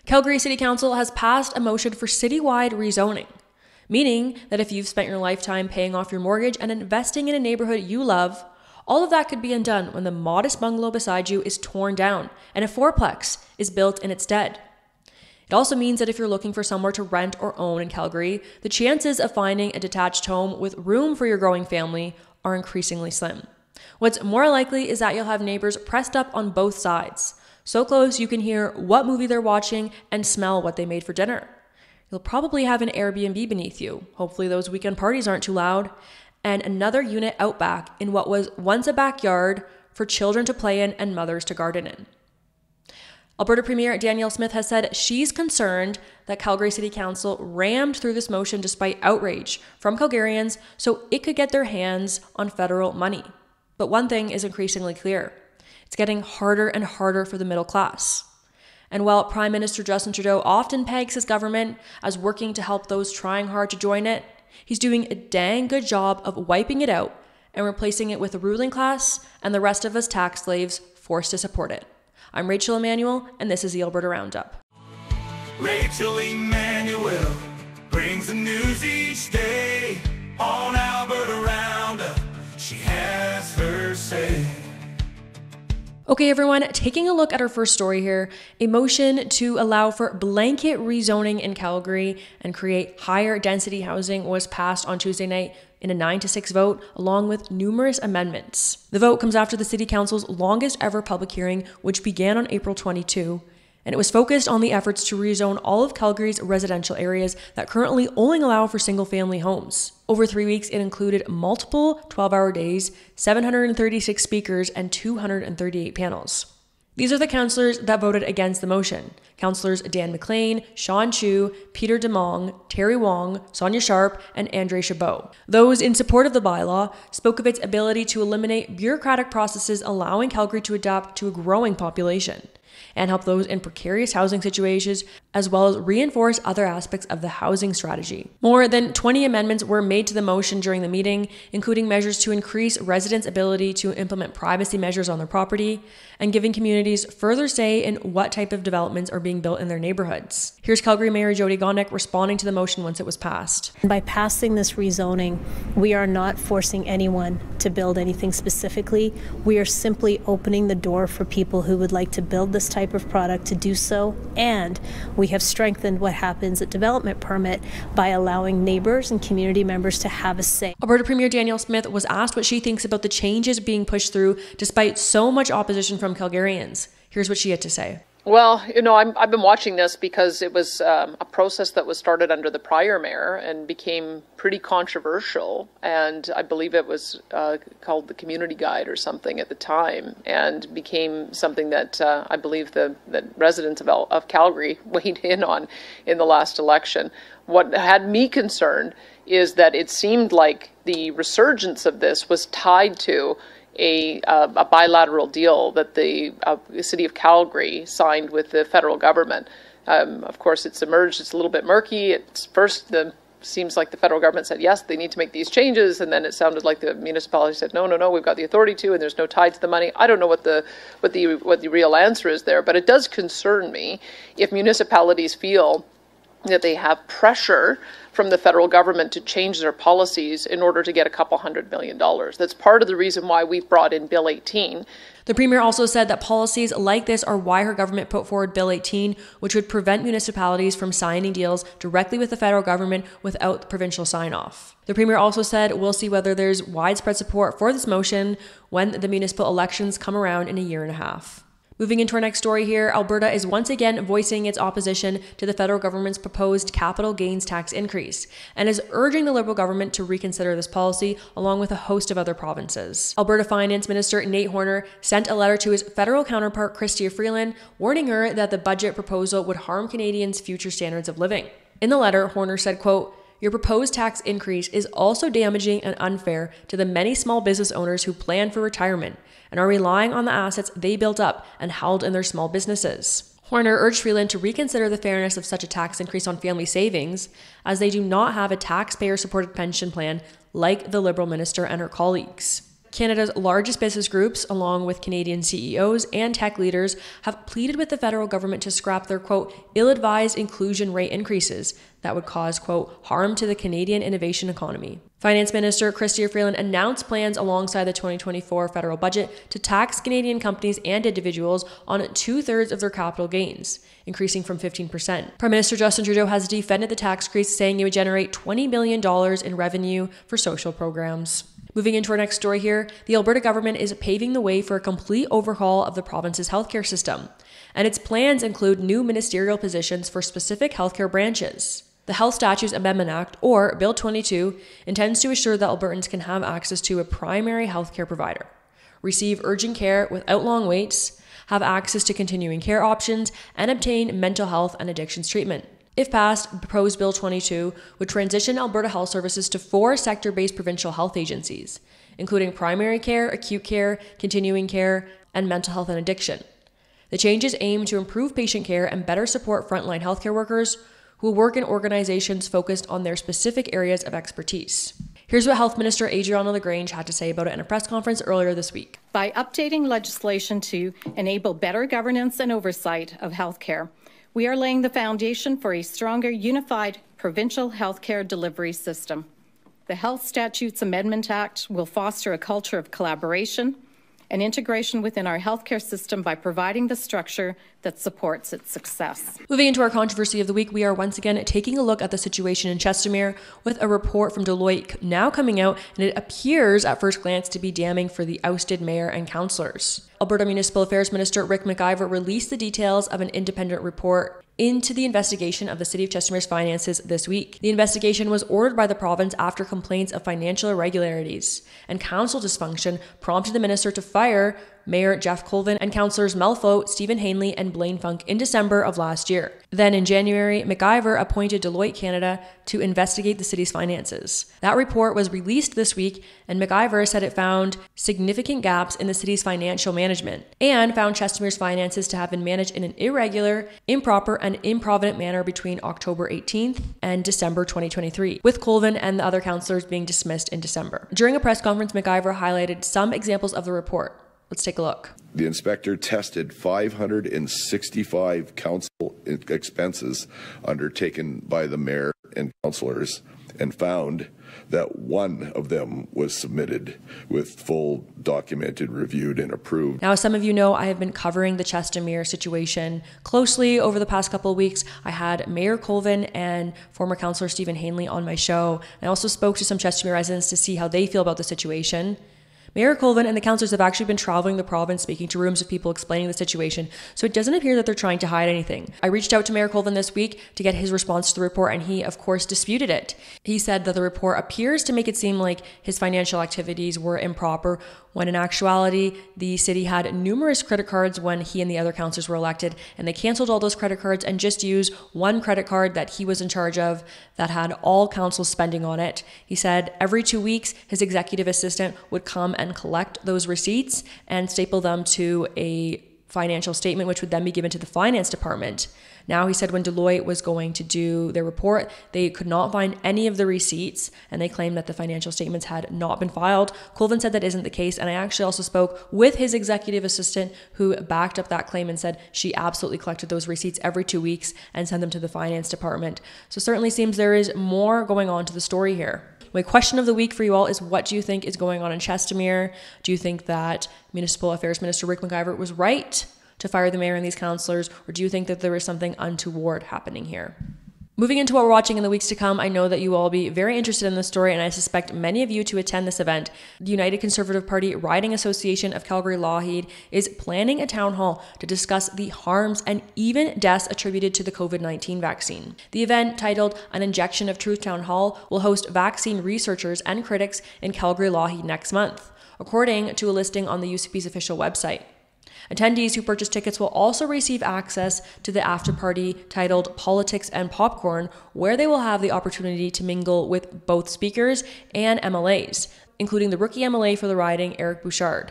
Calgary City Council has passed a motion for citywide rezoning, meaning that if you've spent your lifetime paying off your mortgage and investing in a neighborhood you love, all of that could be undone when the modest bungalow beside you is torn down and a fourplex is built in its stead. It also means that if you're looking for somewhere to rent or own in Calgary, the chances of finding a detached home with room for your growing family are increasingly slim. What's more likely is that you'll have neighbors pressed up on both sides, so close you can hear what movie they're watching and smell what they made for dinner. You'll probably have an Airbnb beneath you. Hopefully those weekend parties aren't too loud. And another unit out back in what was once a backyard for children to play in and mothers to garden in. Alberta Premier Danielle Smith has said she's concerned that Calgary City Council rammed through this motion despite outrage from Calgarians so it could get their hands on federal money. But one thing is increasingly clear. It's getting harder and harder for the middle class. And while Prime Minister Justin Trudeau often pegs his government as working to help those trying hard to join it, he's doing a dang good job of wiping it out and replacing it with the ruling class and the rest of us tax slaves forced to support it. I'm Rachel Emmanuel, and this is the Alberta Roundup. Rachel Emmanuel brings the news each day on Alberta Roundup. She has her say. Okay, everyone, taking a look at our first story here, a motion to allow for blanket rezoning in Calgary and create higher density housing was passed on Tuesday night in a 9-6 vote, along with numerous amendments. The vote comes after the City Council's longest ever public hearing, which began on April 22, and it was focused on the efforts to rezone all of Calgary's residential areas that currently only allow for single-family homes. Over 3 weeks, it included multiple 12-hour days, 736 speakers, and 238 panels. These are the councillors that voted against the motion. Councillors Dan McLean, Sean Chu, Peter DeMong, Terry Wong, Sonia Sharp, and Andre Chabot. Those in support of the bylaw spoke of its ability to eliminate bureaucratic processes allowing Calgary to adapt to a growing population and help those in precarious housing situations, as well as reinforce other aspects of the housing strategy. More than 20 amendments were made to the motion during the meeting, including measures to increase residents' ability to implement privacy measures on their property and giving communities further say in what type of developments are being built in their neighborhoods. Here's Calgary Mayor Jody Gondek responding to the motion once it was passed. By passing this rezoning, we are not forcing anyone to build anything specifically. We are simply opening the door for people who would like to build this type of product to do so, and we have strengthened what happens at development permit by allowing neighbors and community members to have a say. Alberta Premier Danielle Smith was asked what she thinks about the changes being pushed through despite so much opposition from Calgarians. Here's what she had to say. Well, I've been watching this because it was a process that was started under the prior mayor and became pretty controversial. And I believe it was called the Community Guide or something at the time, and became something that I believe that residents of Calgary weighed in on in the last election. What had me concerned is that it seemed like the resurgence of this was tied to a bilateral deal that the city of Calgary signed with the federal government. Of course, it's emerged, it's a little bit murky. It's first, seems like the federal government said, yes, they need to make these changes. And then it sounded like the municipality said, no, we've got the authority to, and there's no tie to the money. I don't know what the real answer is there, but it does concern me if municipalities feel that they have pressure from the federal government to change their policies in order to get a couple $100 million. That's part of the reason why we've brought in Bill 18. The Premier also said that policies like this are why her government put forward Bill 18, which would prevent municipalities from signing deals directly with the federal government without provincial sign-off. The Premier also said we'll see whether there's widespread support for this motion when the municipal elections come around in a year and a half. Moving into our next story here, Alberta is once again voicing its opposition to the federal government's proposed capital gains tax increase and is urging the Liberal government to reconsider this policy along with a host of other provinces. Alberta Finance Minister Nate Horner sent a letter to his federal counterpart Chrystia Freeland warning her that the budget proposal would harm Canadians' future standards of living. In the letter, Horner said, quote, "Your proposed tax increase is also damaging and unfair to the many small business owners who plan for retirement and are relying on the assets they built up and held in their small businesses." Horner urged Freeland to reconsider the fairness of such a tax increase on family savings, as they do not have a taxpayer-supported pension plan like the Liberal minister and her colleagues. Canada's largest business groups, along with Canadian CEOs and tech leaders, have pleaded with the federal government to scrap their, quote, ill-advised inclusion rate increases that would cause, quote, harm to the Canadian innovation economy. Finance Minister Chrystia Freeland announced plans alongside the 2024 federal budget to tax Canadian companies and individuals on 2/3 of their capital gains, increasing from 15%. Prime Minister Justin Trudeau has defended the tax increase, saying it would generate $20 million in revenue for social programs. Moving into our next story here, the Alberta government is paving the way for a complete overhaul of the province's healthcare system, and its plans include new ministerial positions for specific healthcare branches. The Health Statutes Amendment Act, or Bill 22, intends to ensure that Albertans can have access to a primary healthcare provider, receive urgent care without long waits, have access to continuing care options, and obtain mental health and addictions treatment. If passed, proposed Bill 22 would transition Alberta Health Services to 4 sector-based provincial health agencies, including primary care, acute care, continuing care, and mental health and addiction. The changes aim to improve patient care and better support frontline healthcare workers who work in organizations focused on their specific areas of expertise. Here's what Health Minister Adriana LaGrange had to say about it in a press conference earlier this week. By updating legislation to enable better governance and oversight of healthcare, we are laying the foundation for a stronger, unified provincial healthcare delivery system. The Health Statutes Amendment Act will foster a culture of collaboration and integration within our healthcare system by providing the structure that supports its success. Moving into our controversy of the week, we are once again taking a look at the situation in Chesteremere with a report from Deloitte now coming out, and it appears at first glance to be damning for the ousted mayor and councillors. Alberta Municipal Affairs Minister Rick McIver released the details of an independent report into the investigation of the City of Chestermere's finances this week. The investigation was ordered by the province after complaints of financial irregularities and council dysfunction prompted the minister to fire Mayor Jeff Colvin and councillors Melfo, Stephen Hanley, and Blaine Funk in December of last year. Then in January, McIver appointed Deloitte Canada to investigate the city's finances. That report was released this week, and McIver said it found significant gaps in the city's financial management and found Chestermere's finances to have been managed in an irregular, improper, and improvident manner between October 18th and December 2023, with Colvin and the other councillors being dismissed in December. During a press conference, McIver highlighted some examples of the report. Let's take a look. The inspector tested 565 council expenses undertaken by the mayor and councillors and found that one of them was submitted with full documented, reviewed, and approved. Now, as some of you know, I have been covering the Chesteremere situation closely over the past couple of weeks. I had Mayor Colvin and former councillor Stephen Hanley on my show. I also spoke to some Chesteremere residents to see how they feel about the situation. Mayor Colvin and the councillors have actually been traveling the province, speaking to rooms of people, explaining the situation, so it doesn't appear that they're trying to hide anything. I reached out to Mayor Colvin this week to get his response to the report, and he, of course, disputed it. He said that the report appears to make it seem like his financial activities were improper, when in actuality, the city had numerous credit cards when he and the other councillors were elected, and they canceled all those credit cards and just used one credit card that he was in charge of that had all council spending on it. He said every 2 weeks, his executive assistant would come and collect those receipts and staple them to a financial statement, which would then be given to the finance department. Now, he said when Deloitte was going to do their report, they could not find any of the receipts, and they claimed that the financial statements had not been filed. Colvin said that isn't the case, and I actually also spoke with his executive assistant who backed up that claim and said she absolutely collected those receipts every 2 weeks and sent them to the finance department. So it certainly seems there is more going on to the story here. My question of the week for you all is, what do you think is going on in Chesteremere? Do you think that Municipal Affairs Minister Rick McIver was right to fire the mayor and these councillors, or do you think that there is something untoward happening here? Moving into what we're watching in the weeks to come, I know that you will all be very interested in this story, and I suspect many of you to attend this event. The United Conservative Party Riding Association of Calgary Lougheed is planning a town hall to discuss the harms and even deaths attributed to the COVID-19 vaccine. The event, titled An Injection of Truth Town Hall, will host vaccine researchers and critics in Calgary Lougheed next month, according to a listing on the UCP's official website. Attendees who purchase tickets will also receive access to the after-party titled Politics and Popcorn, where they will have the opportunity to mingle with both speakers and MLAs, including the rookie MLA for the riding, Eric Bouchard.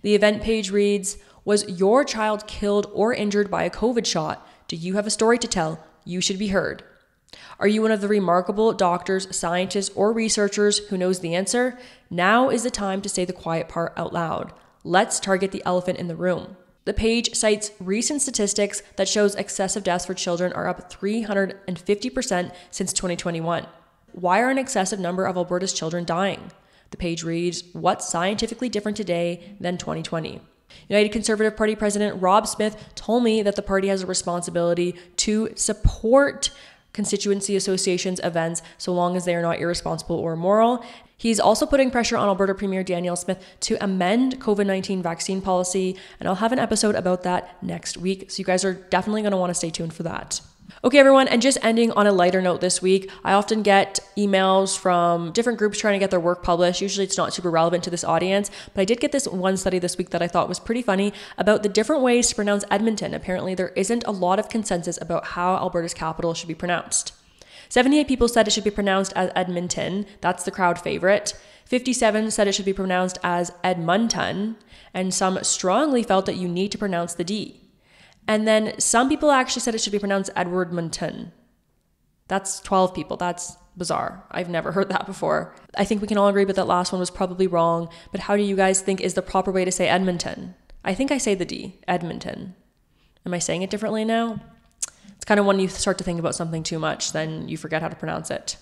The event page reads, "Was your child killed or injured by a COVID shot? Do you have a story to tell? You should be heard." Are you one of the remarkable doctors, scientists, or researchers who knows the answer? Now is the time to say the quiet part out loud. Let's target the elephant in the room. The page cites recent statistics that shows excessive deaths for children are up 350% since 2021. Why are an excessive number of Alberta's children dying? The page reads, what's scientifically different today than 2020? United Conservative Party President Rob Smith told me that the party has a responsibility to support constituency associations' events so long as they are not irresponsible or immoral. He's also putting pressure on Alberta Premier Danielle Smith to amend COVID-19 vaccine policy, and I'll have an episode about that next week, so you guys are definitely going to want to stay tuned for that. Okay, everyone, and just ending on a lighter note this week, I often get emails from different groups trying to get their work published. Usually it's not super relevant to this audience, but I did get this one study this week that I thought was pretty funny about the different ways to pronounce Edmonton. Apparently, there isn't a lot of consensus about how Alberta's capital should be pronounced. 78 people said it should be pronounced as Edmonton. That's the crowd favorite. 57 said it should be pronounced as Edmonton, and some strongly felt that you need to pronounce the D. And then some people actually said it should be pronounced Edwardmonton. That's 12 people. That's bizarre. I've never heard that before. I think we can all agree that that last one was probably wrong, but how do you guys think is the proper way to say Edmonton? I think I say the D, Edmonton. Am I saying it differently now? It's kind of when you start to think about something too much, then you forget how to pronounce it.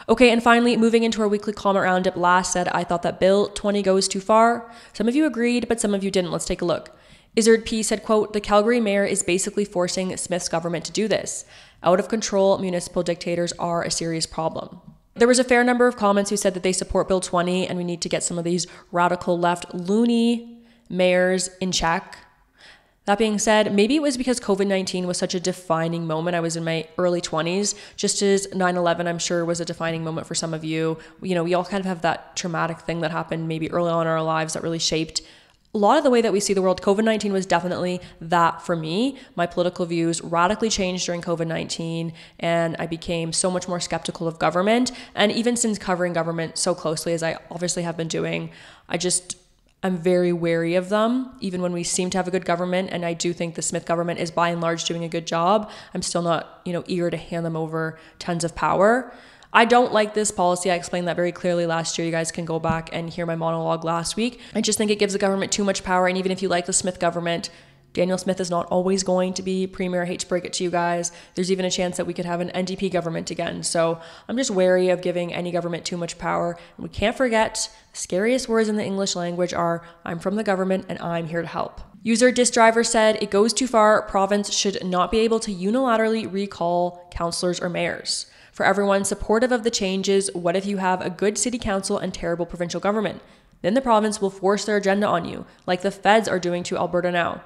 Okay, and finally, moving into our weekly comment roundup, last said, I thought that Bill 20 goes too far. Some of you agreed, but some of you didn't. Let's take a look. Izzard P said, quote, the Calgary mayor is basically forcing Smith's government to do this. Out of control municipal dictators are a serious problem. There was a fair number of comments who said that they support Bill 20 and we need to get some of these radical left loony mayors in check. That being said, maybe it was because COVID-19 was such a defining moment. I was in my early 20s, just as 9/11, I'm sure, was a defining moment for some of you. You know, we all kind of have that traumatic thing that happened maybe early on in our lives that really shaped a lot of the way that we see the world. COVID-19 was definitely that for me. My political views radically changed during COVID-19, and I became so much more skeptical of government. And even since covering government so closely as I obviously have been doing, I'm very wary of them, even when we seem to have a good government. And I do think the Smith government is by and large doing a good job. I'm still not, eager to hand them over tons of power. I don't like this policy. I explained that very clearly last year. You guys can go back and hear my monologue last week. I just think it gives the government too much power. And even if you like the Smith government, Danielle Smith is not always going to be premier. I hate to break it to you guys. There's even a chance that we could have an NDP government again. So I'm just wary of giving any government too much power. And we can't forget the scariest words in the English language are, I'm from the government and I'm here to help. User Disdriver said, it goes too far. Province should not be able to unilaterally recall councillors or mayors. For everyone supportive of the changes, what if you have a good city council and terrible provincial government? Then the province will force their agenda on you, like the feds are doing to Alberta now.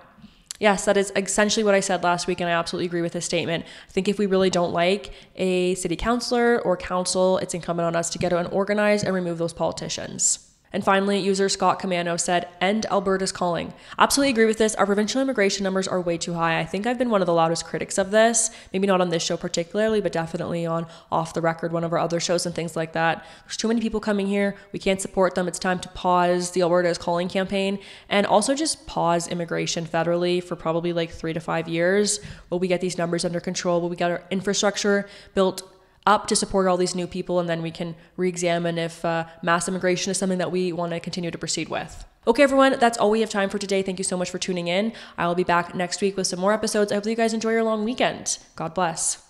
Yes, that is essentially what I said last week, and I absolutely agree with this statement. I think if we really don't like a city councillor or council, it's incumbent on us to get out and organize and remove those politicians. And finally, user Scott Commando said, end Alberta's calling. Absolutely agree with this. Our provincial immigration numbers are way too high. I think I've been one of the loudest critics of this. Maybe not on this show particularly, but definitely on Off the Record, one of our other shows and things like that. There's too many people coming here. We can't support them. It's time to pause the Alberta's calling campaign and also just pause immigration federally for probably like 3 to 5 years. Will we get these numbers under control? Will we get our infrastructure built up to support all these new people, and then we can re-examine if mass immigration is something that we want to continue to proceed with. Okay, everyone, that's all we have time for today. Thank you so much for tuning in. I will be back next week with some more episodes. I hope that you guys enjoy your long weekend. God bless.